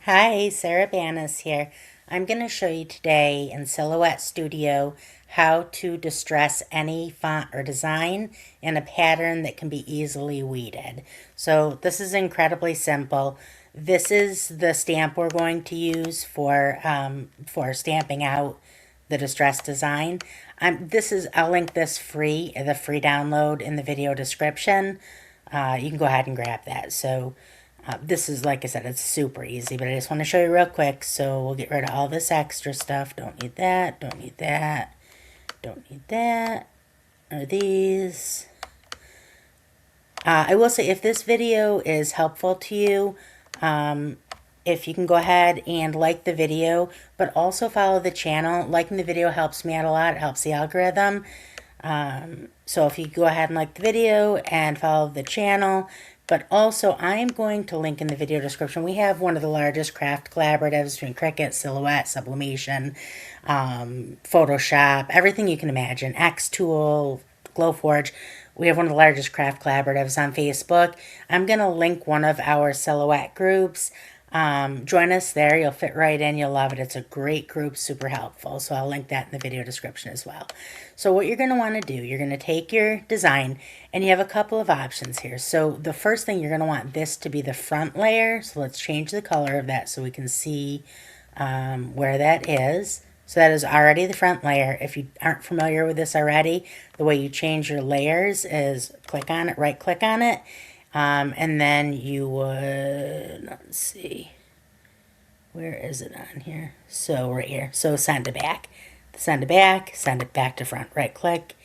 Hi, Sarah Banas here. I'm going to show you today in Silhouette Studio how to distress any font or design in a pattern that can be easily weeded. So this is incredibly simple. This is the stamp we're going to use for stamping out the distress design. I'll link this the free download in the video description. You can go ahead and grab that. This is, like I said, it's super easy, but I just want to show you real quick. So we'll get rid of all this extra stuff. Don't need that, don't need that, don't need that, or these. I will say, if this video is helpful to you, if you can go ahead and like the video, but also follow the channel. Liking the video helps me out a lot. It helps the algorithm. So if you go ahead and like the video and follow the channel, but also I am going to link in the video description. We have one of the largest craft collaboratives between Cricut, Silhouette, Sublimation, Photoshop, everything you can imagine, Xtool, Glowforge. We have one of the largest craft collaboratives on Facebook. I'm going to link one of our Silhouette groups. Join us there. You'll fit right in. You'll love it. It's a great group, super helpful. So I'll link that in the video description as well. So what you're going to want to do, you're going to take your design and you have a couple of options here. So the first thing, you're going to want this to be the front layer. So let's change the color of that so we can see where that is. So that is already the front layer. If you aren't familiar with this already, the way you change your layers is click on it, right click on it. And then you would, let's see, where is it on here? So right here. So send to back. Send it back to front. Right click,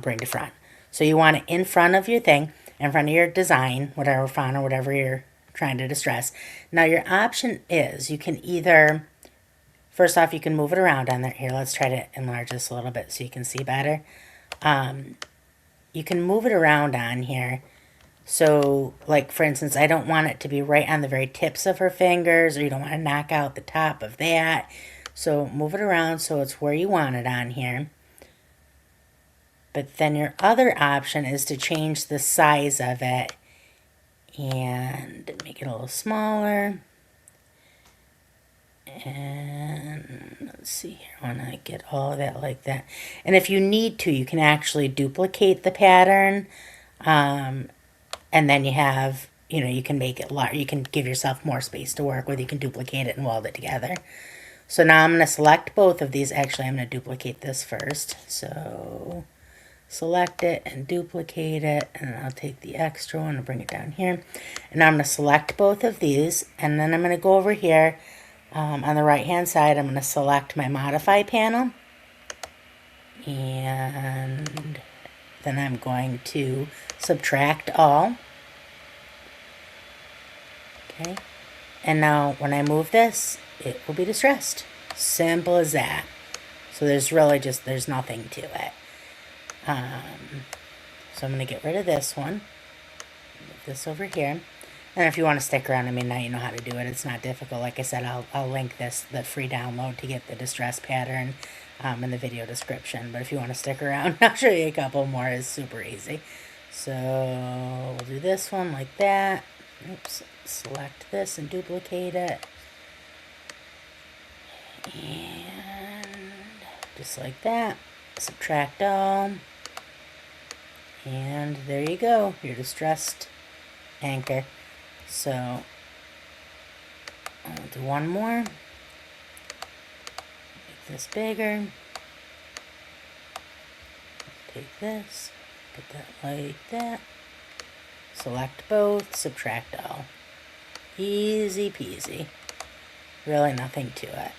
bring to front. So you want it in front of your thing, in front of your design, whatever font or whatever you're trying to distress. Now your option is you can either, first off, you can move it around on there. Here, let's try to enlarge this a little bit so you can see better. You can move it around on here. So, like, for instance, I don't want it to be right on the very tips of her fingers, or you don't want to knock out the top of that. So move it around so it's where you want it on here. But then your other option is to change the size of it and make it a little smaller. And let's see here, when I get all of that like that. And if you need to, you can actually duplicate the pattern. And then you have, you can make it large. You can give yourself more space to work with. You can duplicate it and weld it together. So now I'm going to select both of these. Actually, I'm going to duplicate this first. So select it and duplicate it. And I'll take the extra one and bring it down here. And now I'm going to select both of these. And then I'm going to go over here on the right-hand side. I'm going to select my Modify panel. And then I'm going to subtract all. Okay, and now when I move this, it will be distressed. Simple as that. So there's really there's nothing to it. So I'm going to get rid of this one. Move this over here. And if you want to stick around, now you know how to do it. It's not difficult. Like I said, I'll link the free download to get the distress pattern in the video description. But if you want to stick around, I'll show you a couple more. It's super easy. So we'll do this one like that. Oops, select this and duplicate it. And just like that, subtract all. And there you go, your distressed anchor. So I'll do one more. Make this bigger. Take this, put that like that. Select both, subtract all. Easy peasy. Really nothing to it.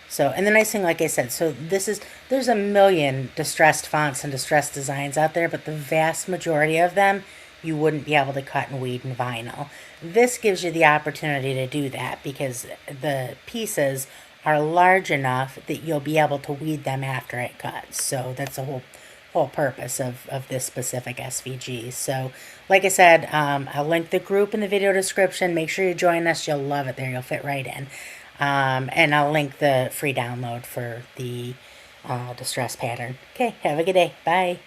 So, and the nice thing, like I said, there's a million distressed fonts and distressed designs out there, but the vast majority of them you wouldn't be able to cut and weed in vinyl. This gives you the opportunity to do that because the pieces are large enough that you'll be able to weed them after it cuts. So that's the whole purpose of this specific SVG. So like I said, I'll link the group in the video description. Make sure you join us. You'll love it there. You'll fit right in. And I'll link the free download for the distress pattern. Okay, have a good day. Bye.